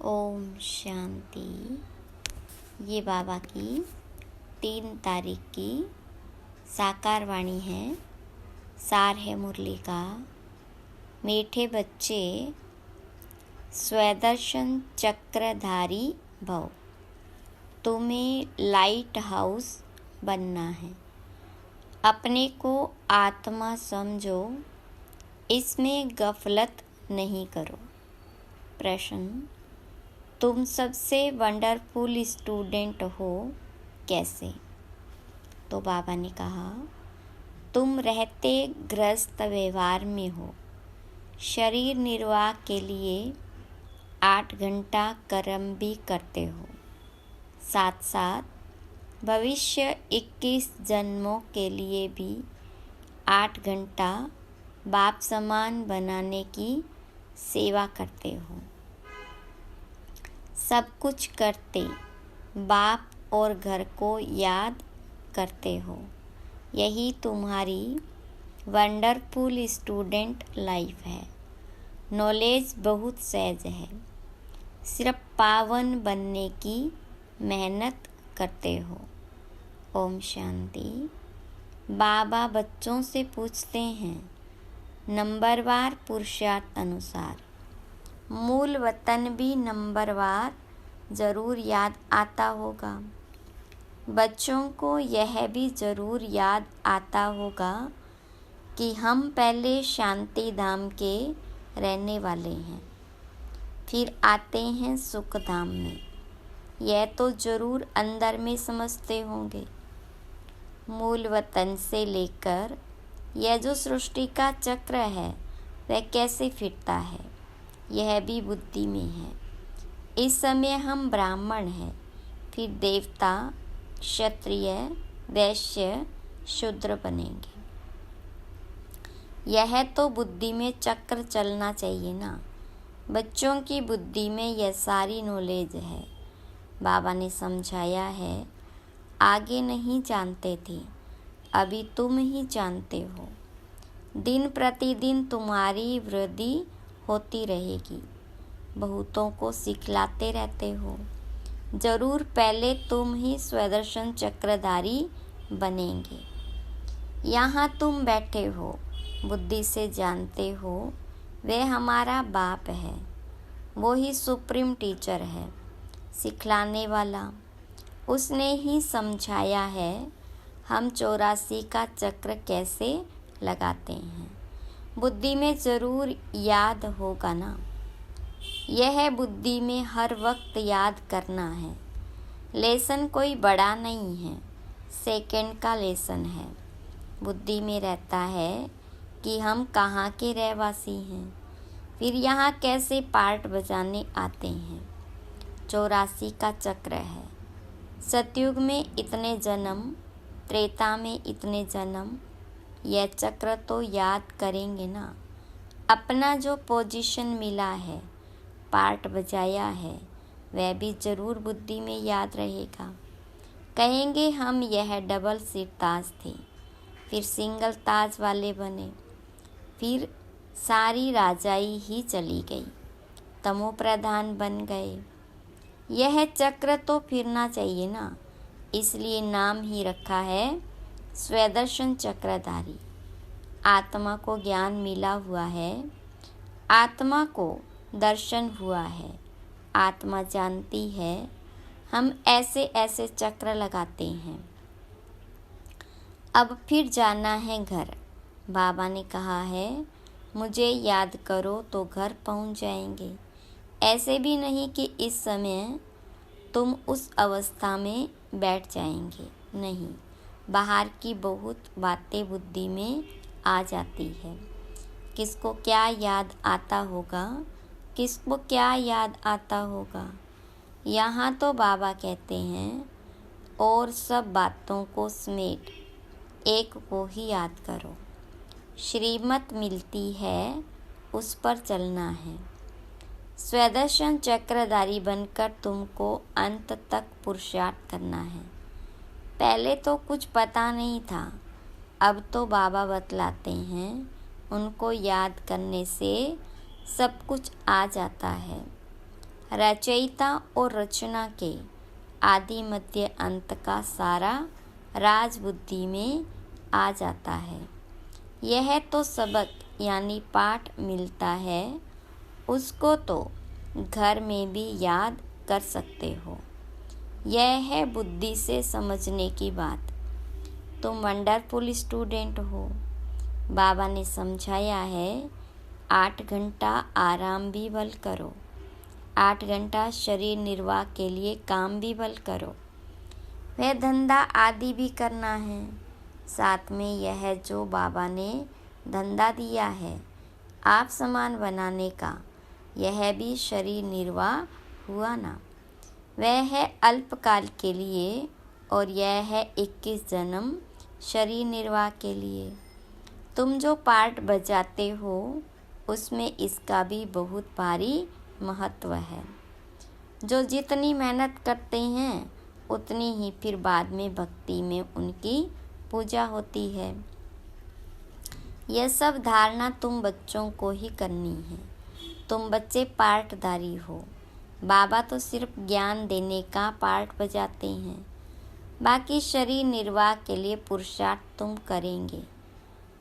ओम शांति। ये बाबा की 3 तारीख की साकार वाणी है। सार है मुरली का। मीठे बच्चे स्वदर्शन चक्रधारी भव। तुम्हें लाइट हाउस बनना है। अपने को आत्मा समझो, इसमें गफलत नहीं करो। प्रश्न: तुम सबसे वंडरफुल स्टूडेंट हो कैसे? तो बाबा ने कहा, तुम रहते ग्रस्त व्यवहार में हो। शरीर निर्वाह के लिए 8 घंटा कर्म भी करते हो। साथ साथ भविष्य 21 जन्मों के लिए भी 8 घंटा बाप समान बनाने की सेवा करते हो। सब कुछ करते बाप और घर को याद करते हो। यही तुम्हारी वंडरफुल स्टूडेंट लाइफ है। नॉलेज बहुत सहज है। सिर्फ पावन बनने की मेहनत करते हो। ओम शांति। बाबा बच्चों से पूछते हैं, नंबरवार पुरुषार्थ अनुसार मूल वतन भी नंबरवार ज़रूर याद आता होगा। बच्चों को यह भी ज़रूर याद आता होगा कि हम पहले शांति धाम के रहने वाले हैं, फिर आते हैं सुख धाम में। यह तो ज़रूर अंदर में समझते होंगे। मूल वतन से लेकर यह जो सृष्टि का चक्र है वह कैसे फिरता है, यह भी बुद्धि में है। इस समय हम ब्राह्मण हैं, फिर देवता, क्षत्रिय, वैश्य, शूद्र बनेंगे। यह तो बुद्धि में चक्र चलना चाहिए ना। बच्चों की बुद्धि में यह सारी नॉलेज है। बाबा ने समझाया है, आगे नहीं जानते थे, अभी तुम ही जानते हो। दिन प्रतिदिन तुम्हारी वृद्धि होती रहेगी। बहुतों को सिखलाते रहते हो। जरूर पहले तुम ही स्वदर्शन चक्रधारी बनेंगे। यहाँ तुम बैठे हो, बुद्धि से जानते हो वह हमारा बाप है। वो ही सुप्रीम टीचर है, सिखलाने वाला। उसने ही समझाया है हम 84 का चक्र कैसे लगाते हैं। बुद्धि में ज़रूर याद होगा ना। यह बुद्धि में हर वक्त याद करना है। लेसन कोई बड़ा नहीं है, सेकंड का लेसन है। बुद्धि में रहता है कि हम कहाँ के रहवासी हैं, फिर यहाँ कैसे पार्ट बजाने आते हैं। 84 का चक्र है। सतयुग में इतने जन्म, त्रेता में इतने जन्म। यह चक्र तो याद करेंगे ना। अपना जो पोजीशन मिला है, पार्ट बजाया है, वह भी ज़रूर बुद्धि में याद रहेगा। कहेंगे हम यह डबल सिर ताज थे, फिर सिंगल ताज वाले बने, फिर सारी राजाई ही चली गई, तमो प्रधान बन गए। यह चक्र तो फिरना चाहिए ना। इसलिए नाम ही रखा है स्वदर्शन चक्रधारी। आत्मा को ज्ञान मिला हुआ है, आत्मा को दर्शन हुआ है। आत्मा जानती है हम ऐसे ऐसे चक्र लगाते हैं। अब फिर जाना है घर। बाबा ने कहा है मुझे याद करो तो घर पहुंच जाएंगे। ऐसे भी नहीं कि इस समय तुम उस अवस्था में बैठ जाएंगे। नहीं, बाहर की बहुत बातें बुद्धि में आ जाती है। किसको क्या याद आता होगा, किसको क्या याद आता होगा। यहाँ तो बाबा कहते हैं और सब बातों को समेट एक को ही याद करो। श्रीमत मिलती है, उस पर चलना है। स्वदर्शन चक्रधारी बनकर तुमको अंत तक पुरुषार्थ करना है। पहले तो कुछ पता नहीं था, अब तो बाबा बतलाते हैं। उनको याद करने से सब कुछ आ जाता है। रचयिता और रचना के आदि मध्य अंत का सारा राज बुद्धि में आ जाता है। यह तो सबक यानी पाठ मिलता है, उसको तो घर में भी याद कर सकते हो। यह है बुद्धि से समझने की बात। तुम वंडरफुल स्टूडेंट हो। बाबा ने समझाया है 8 घंटा आराम भी बल करो, 8 घंटा शरीर निर्वाह के लिए काम भी बल करो, वह धंधा आदि भी करना है। साथ में यह जो बाबा ने धंधा दिया है आप सामान बनाने का, यह भी शरीर निर्वाह हुआ ना। वह है अल्पकाल के लिए और यह है 21 जन्म शरीर निर्वाह के लिए। तुम जो पार्ट बजाते हो उसमें इसका भी बहुत भारी महत्व है। जो जितनी मेहनत करते हैं उतनी ही फिर बाद में भक्ति में उनकी पूजा होती है। यह सब धारणा तुम बच्चों को ही करनी है। तुम बच्चे पार्टधारी हो। बाबा तो सिर्फ ज्ञान देने का पार्ट बजाते हैं, बाकी शरीर निर्वाह के लिए पुरुषार्थ तुम करेंगे।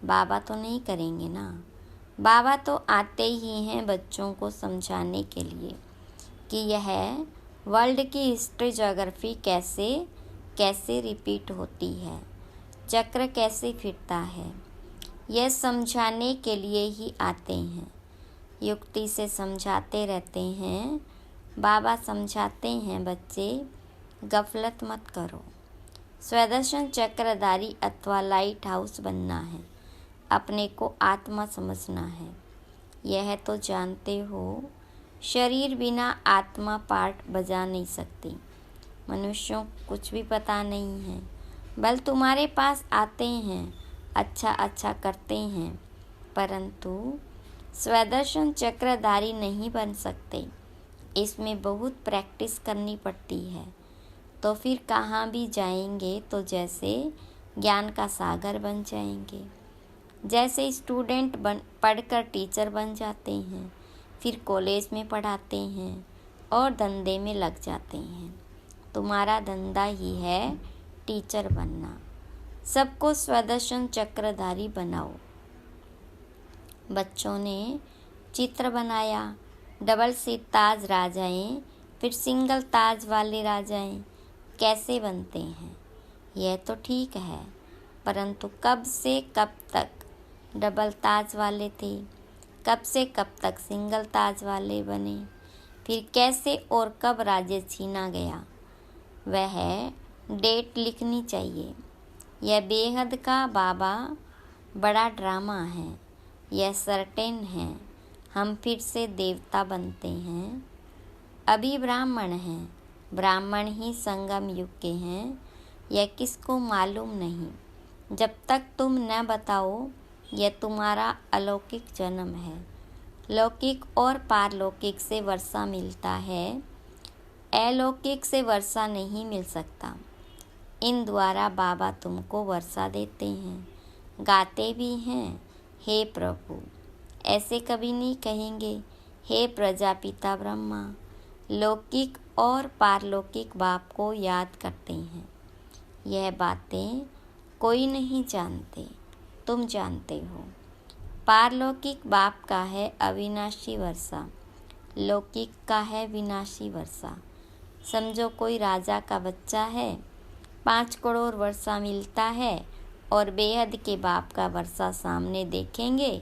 बाबा तो नहीं करेंगे ना। बाबा तो आते ही हैं बच्चों को समझाने के लिए कि यह वर्ल्ड की हिस्ट्री ज्योग्राफी कैसे कैसे रिपीट होती है, चक्र कैसे फिरता है, यह समझाने के लिए ही आते हैं। युक्ति से समझाते रहते हैं। बाबा समझाते हैं बच्चे गफलत मत करो। स्वदर्शन चक्रधारी अथवा लाइट हाउस बनना है, अपने को आत्मा समझना है। यह तो जानते हो शरीर बिना आत्मा पार्ट बजा नहीं सकती। मनुष्यों को कुछ भी पता नहीं है, बल तुम्हारे पास आते हैं, अच्छा अच्छा करते हैं, परंतु स्वदर्शन चक्रधारी नहीं बन सकते। इसमें बहुत प्रैक्टिस करनी पड़ती है। तो फिर कहाँ भी जाएंगे तो जैसे ज्ञान का सागर बन जाएंगे। जैसे स्टूडेंट पढ़कर टीचर बन जाते हैं, फिर कॉलेज में पढ़ाते हैं और धंधे में लग जाते हैं। तुम्हारा धंधा ही है टीचर बनना। सबको स्वदर्शन चक्रधारी बनाओ। बच्चों ने चित्र बनाया, डबल सीट ताज राजाएं, फिर सिंगल ताज वाले राजाएं कैसे बनते हैं। यह तो ठीक है, परंतु कब से कब तक डबल ताज वाले थे, कब से कब तक सिंगल ताज वाले बने, फिर कैसे और कब राज्य छीना गया, वह डेट लिखनी चाहिए। यह बेहद का बाबा बड़ा ड्रामा है। यह सर्टेन है हम फिर से देवता बनते हैं। अभी ब्राह्मण हैं, ब्राह्मण ही संगम युग के हैं, यह किसको मालूम नहीं। जब तक तुम न बताओ यह तुम्हारा अलौकिक जन्म है। लौकिक और पारलौकिक से वर्षा मिलता है, अलौकिक से वर्षा नहीं मिल सकता। इन द्वारा बाबा तुमको वर्षा देते हैं, गाते भी हैं हे प्रभु। ऐसे कभी नहीं कहेंगे हे प्रजापिता ब्रह्मा। लौकिक और पारलौकिक बाप को याद करते हैं। यह बातें कोई नहीं जानते, तुम जानते हो। पारलौकिक बाप का है अविनाशी वर्षा, लौकिक का है विनाशी वर्षा। समझो कोई राजा का बच्चा है, 5 करोड़ वर्षा मिलता है और बेहद के बाप का वर्षा सामने देखेंगे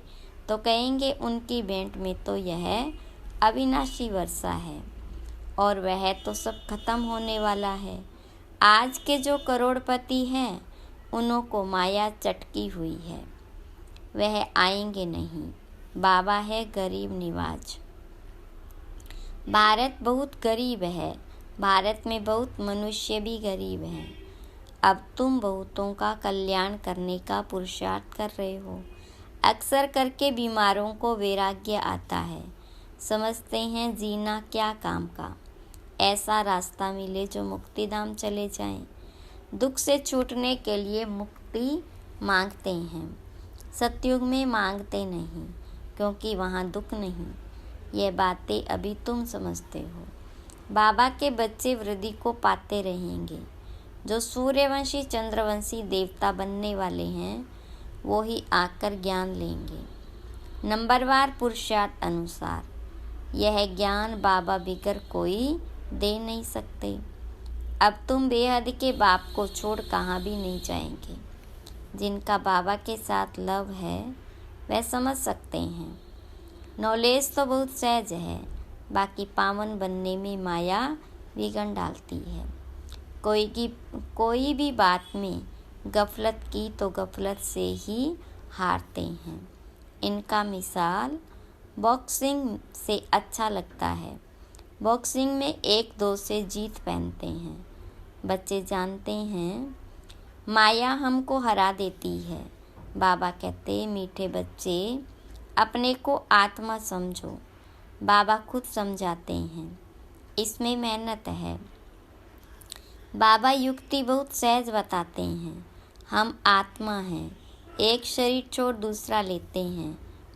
तो कहेंगे उनकी भेंट में तो यह अविनाशी वर्षा है और वह तो सब खत्म होने वाला है। आज के जो करोड़पति हैं उन्हों को माया चटकी हुई है, वह आएंगे नहीं। बाबा है गरीब निवाज। भारत बहुत गरीब है, भारत में बहुत मनुष्य भी गरीब हैं। अब तुम बहुतों का कल्याण करने का पुरुषार्थ कर रहे हो। अक्सर करके बीमारों को वैराग्य आता है, समझते हैं जीना क्या काम का। ऐसा रास्ता मिले जो मुक्ति धाम चले जाएं। दुख से छूटने के लिए मुक्ति मांगते हैं, सतयुग में मांगते नहीं, क्योंकि वहाँ दुख नहीं। ये बातें अभी तुम समझते हो। बाबा के बच्चे वृद्धि को पाते रहेंगे। जो सूर्यवंशी चंद्रवंशी देवता बनने वाले हैं वो ही आकर ज्ञान लेंगे, नंबरवार पुरुषार्थ अनुसार। यह ज्ञान बाबा बिगर कोई दे नहीं सकते। अब तुम बेहद के बाप को छोड़ कहाँ भी नहीं जाएंगे। जिनका बाबा के साथ लव है वह समझ सकते हैं। नॉलेज तो बहुत सहज है, बाकी पावन बनने में माया विघ्न डालती है। कोई भी बात में गफलत की तो गफलत से ही हारते हैं। इनका मिसाल बॉक्सिंग से अच्छा लगता है। बॉक्सिंग में 1-2 से जीत पहनते हैं। बच्चे जानते हैं माया हमको हरा देती है। बाबा कहते मीठे बच्चे अपने को आत्मा समझो। बाबा खुद समझाते हैं इसमें मेहनत है। बाबा युक्ति बहुत सहज बताते हैं। हम आत्मा हैं, एक शरीर छोड़ दूसरा लेते हैं,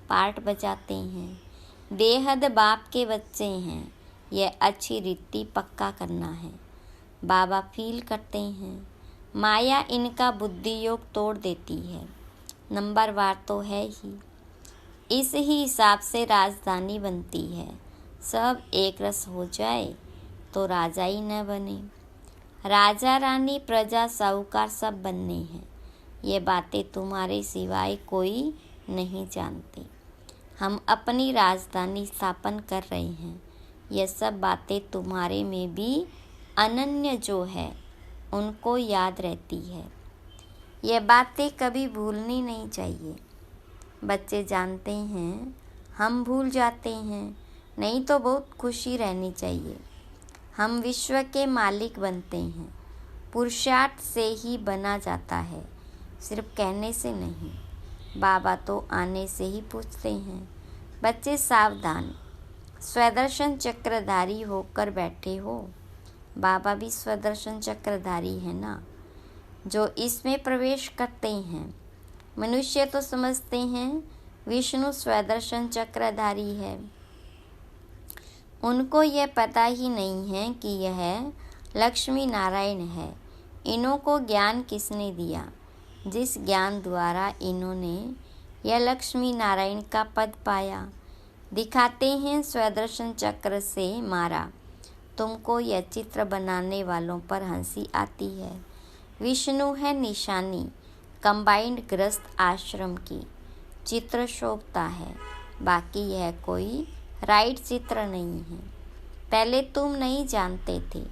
पार्ट बजाते हैं। बेहद बाप के बच्चे हैं, यह अच्छी रीति पक्का करना है। बाबा फील करते हैं माया इनका बुद्धि योग तोड़ देती है। नंबरवार तो है ही, इस ही हिसाब से राजधानी बनती है। सब एक रस हो जाए तो राजा ही न बने। राजा रानी प्रजा साहूकार सब बनने हैं। ये बातें तुम्हारे सिवाय कोई नहीं जानते। हम अपनी राजधानी स्थापन कर रहे हैं। ये सब बातें तुम्हारे में भी अनन्य जो है उनको याद रहती है। ये बातें कभी भूलनी नहीं चाहिए। बच्चे जानते हैं हम भूल जाते हैं, नहीं तो बहुत खुशी रहनी चाहिए। हम विश्व के मालिक बनते हैं। पुरुषार्थ से ही बना जाता है, सिर्फ कहने से नहीं। बाबा तो आने से ही पूछते हैं। बच्चे सावधान, स्वदर्शन चक्रधारी होकर बैठे हो। बाबा भी स्वदर्शन चक्रधारी है ना, जो इसमें प्रवेश करते हैं। मनुष्य तो समझते हैं विष्णु स्वदर्शन चक्रधारी है। उनको यह पता ही नहीं है कि यह लक्ष्मी नारायण है। इन्हों को ज्ञान किसने दिया? जिस ज्ञान द्वारा इन्होंने यह लक्ष्मी नारायण का पद पाया। दिखाते हैं स्वदर्शन चक्र से मारा। तुमको यह चित्र बनाने वालों पर हंसी आती है। विष्णु है निशानी कंबाइंड गृहस्थ आश्रम की। चित्र शोभता है, बाकी यह कोई राइट चित्र नहीं है। पहले तुम नहीं जानते थे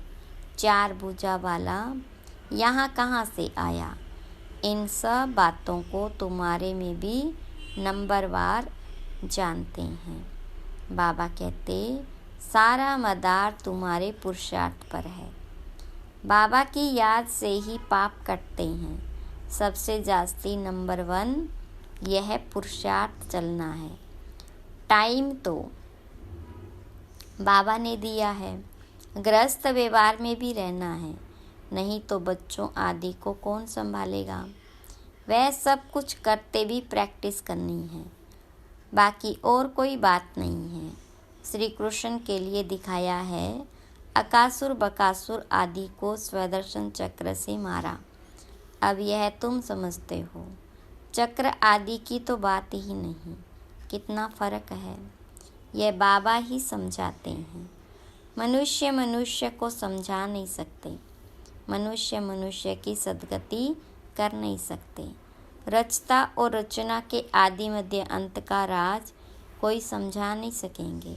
4 भुजा वाला यहाँ कहाँ से आया। इन सब बातों को तुम्हारे में भी नंबरवार जानते हैं। बाबा कहते सारा मदार तुम्हारे पुरुषार्थ पर है। बाबा की याद से ही पाप कटते हैं। सबसे जास्ती नंबर 1 यह पुरुषार्थ चलना है। टाइम तो बाबा ने दिया है, गृहस्थ व्यवहार में भी रहना है, नहीं तो बच्चों आदि को कौन संभालेगा। वह सब कुछ करते भी प्रैक्टिस करनी है, बाकी और कोई बात नहीं है। श्री कृष्ण के लिए दिखाया है, अकासुर बकासुर आदि को स्वदर्शन चक्र से मारा। अब यह तुम समझते हो, चक्र आदि की तो बात ही नहीं। कितना फर्क है, यह बाबा ही समझाते हैं। मनुष्य मनुष्य को समझा नहीं सकते। मनुष्य मनुष्य की सद्गति कर नहीं सकते। रचता और रचना के आदि मध्य अंत का राज कोई समझा नहीं सकेंगे।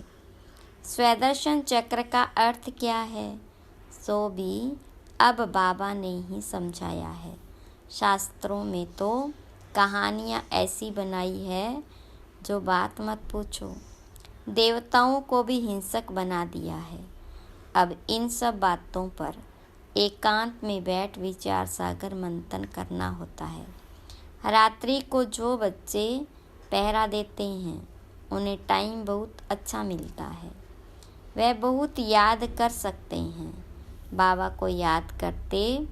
स्वदर्शन चक्र का अर्थ क्या है, सो भी अब बाबा ने ही समझाया है। शास्त्रों में तो कहानियाँ ऐसी बनाई है जो बात मत पूछो। देवताओं को भी हिंसक बना दिया है। अब इन सब बातों पर एकांत में बैठ विचार सागर मंथन करना होता है। रात्रि को जो बच्चे पहरा देते हैं उन्हें टाइम बहुत अच्छा मिलता है। वह बहुत याद कर सकते हैं। बाबा को याद करते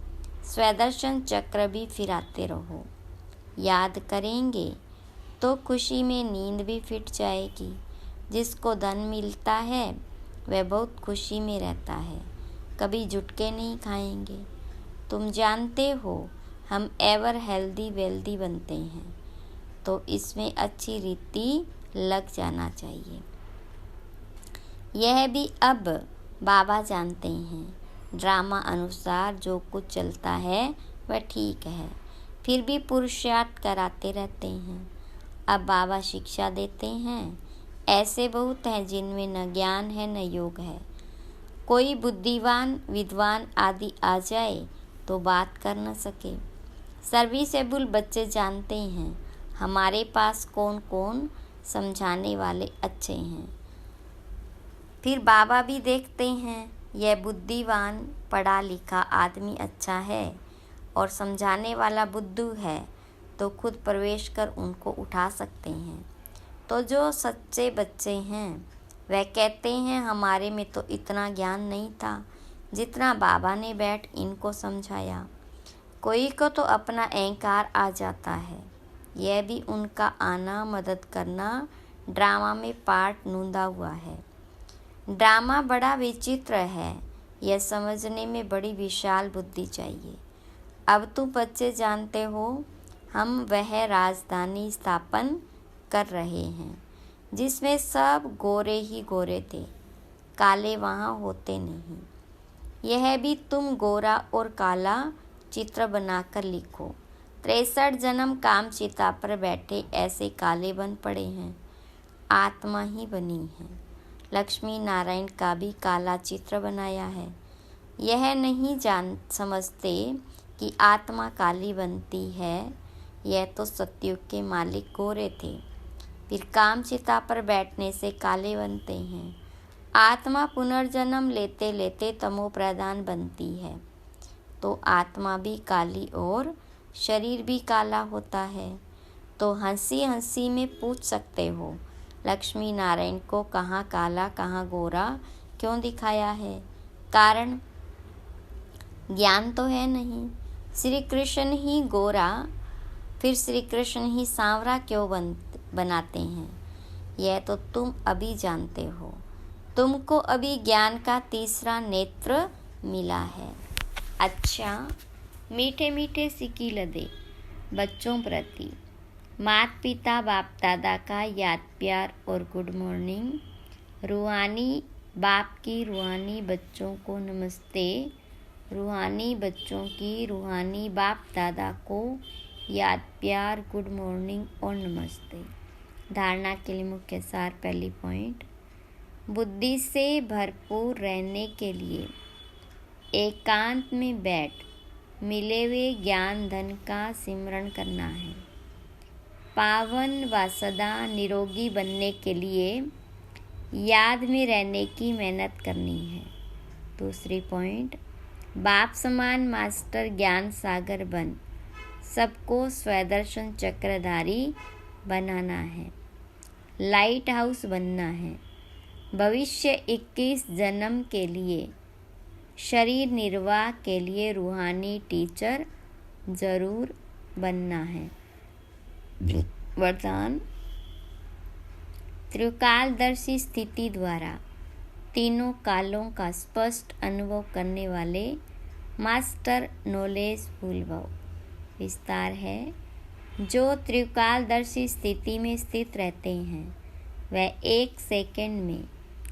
स्वदर्शन चक्र भी फिराते रहो। याद करेंगे तो खुशी में नींद भी फिट जाएगी। जिसको धन मिलता है वह बहुत खुशी में रहता है, कभी झुटके नहीं खाएंगे। तुम जानते हो हम एवर हेल्दी वेल्दी बनते हैं, तो इसमें अच्छी रीति लग जाना चाहिए। यह भी अब बाबा जानते हैं, ड्रामा अनुसार जो कुछ चलता है वह ठीक है, फिर भी पुरुषार्थ कराते रहते हैं। अब बाबा शिक्षा देते हैं, ऐसे बहुत हैं जिनमें न ज्ञान है न योग है। कोई बुद्धिवान विद्वान आदि आ जाए तो बात कर न सके। सर्विसेबल बच्चे जानते हैं हमारे पास कौन कौन समझाने वाले अच्छे हैं। फिर बाबा भी देखते हैं यह बुद्धिवान पढ़ा लिखा आदमी अच्छा है और समझाने वाला बुद्धू है, तो खुद प्रवेश कर उनको उठा सकते हैं। तो जो सच्चे बच्चे हैं वह कहते हैं हमारे में तो इतना ज्ञान नहीं था जितना बाबा ने बैठ इनको समझाया। कोई को तो अपना अहंकार आ जाता है, यह भी उनका आना मदद करना ड्रामा में पार्ट नूंदा हुआ है। ड्रामा बड़ा विचित्र है, यह समझने में बड़ी विशाल बुद्धि चाहिए। अब तुम बच्चे जानते हो हम वह राजधानी स्थापन कर रहे हैं जिसमें सब गोरे ही गोरे थे, काले वहाँ होते नहीं। यह भी तुम गोरा और काला चित्र बनाकर लिखो। 63 जन्म कामचिता पर बैठे ऐसे काले बन पड़े हैं, आत्मा ही बनी है। लक्ष्मी नारायण का भी काला चित्र बनाया है। यह नहीं समझते कि आत्मा काली बनती है, यह तो सतयुग के मालिक गोरे थे, फिर कामचिता पर बैठने से काले बनते हैं। आत्मा पुनर्जन्म लेते लेते तमो प्रधान बनती है, तो आत्मा भी काली और शरीर भी काला होता है। तो हंसी हंसी में पूछ सकते हो लक्ष्मी नारायण को कहाँ काला कहाँ गोरा क्यों दिखाया है? कारण ज्ञान तो है नहीं। श्री कृष्ण ही गोरा फिर श्री कृष्ण ही सांवरा क्यों बनाते हैं? यह तो तुम अभी जानते हो। तुमको अभी ज्ञान का तीसरा नेत्र मिला है। अच्छा, मीठे मीठे सिक्की लदे बच्चों प्रति माता पिता बाप दादा का याद प्यार और गुड मॉर्निंग। रूहानी बाप की रूहानी बच्चों को नमस्ते। रूहानी बच्चों की रूहानी बाप दादा को याद प्यार गुड मॉर्निंग और नमस्ते। धारणा के लिए मुख्य सार। पहली पॉइंट, बुद्धि से भरपूर रहने के लिए एकांत में बैठ मिले हुए ज्ञान धन का सिमरण करना है। पावन व सदा निरोगी बनने के लिए याद में रहने की मेहनत करनी है। दूसरी पॉइंट, बाप समान मास्टर ज्ञान सागर बन सबको स्वदर्शन चक्रधारी बनाना है। लाइट हाउस बनना है। भविष्य 21 जन्म के लिए शरीर निर्वाह के लिए रूहानी टीचर जरूर बनना है। वरदान, त्रिकालदर्शी स्थिति द्वारा तीनों कालों का स्पष्ट अनुभव करने वाले मास्टर नॉलेजफुल भव। विस्तार है, जो त्रिकालदर्शी स्थिति में स्थित रहते हैं वह 1 सेकंड में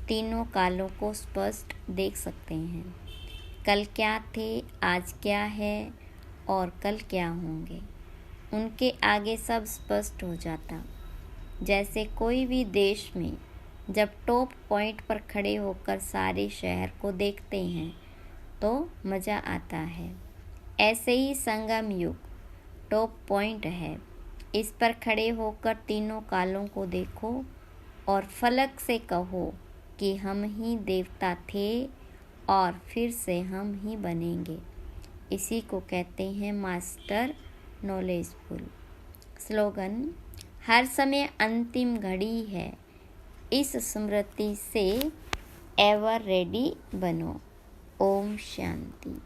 तीनों कालों को स्पष्ट देख सकते हैं। कल क्या थे, आज क्या है और कल क्या होंगे, उनके आगे सब स्पष्ट हो जाता। जैसे कोई भी देश में जब टॉप पॉइंट पर खड़े होकर सारे शहर को देखते हैं तो मज़ा आता है, ऐसे ही संगम युग टॉप पॉइंट है। इस पर खड़े होकर तीनों कालों को देखो और फलक से कहो कि हम ही देवता थे और फिर से हम ही बनेंगे। इसी को कहते हैं मास्टर नॉलेजफुल। स्लोगन, हर समय अंतिम घड़ी है, इस स्मृति से एवर रेडी बनो। ओम शांति।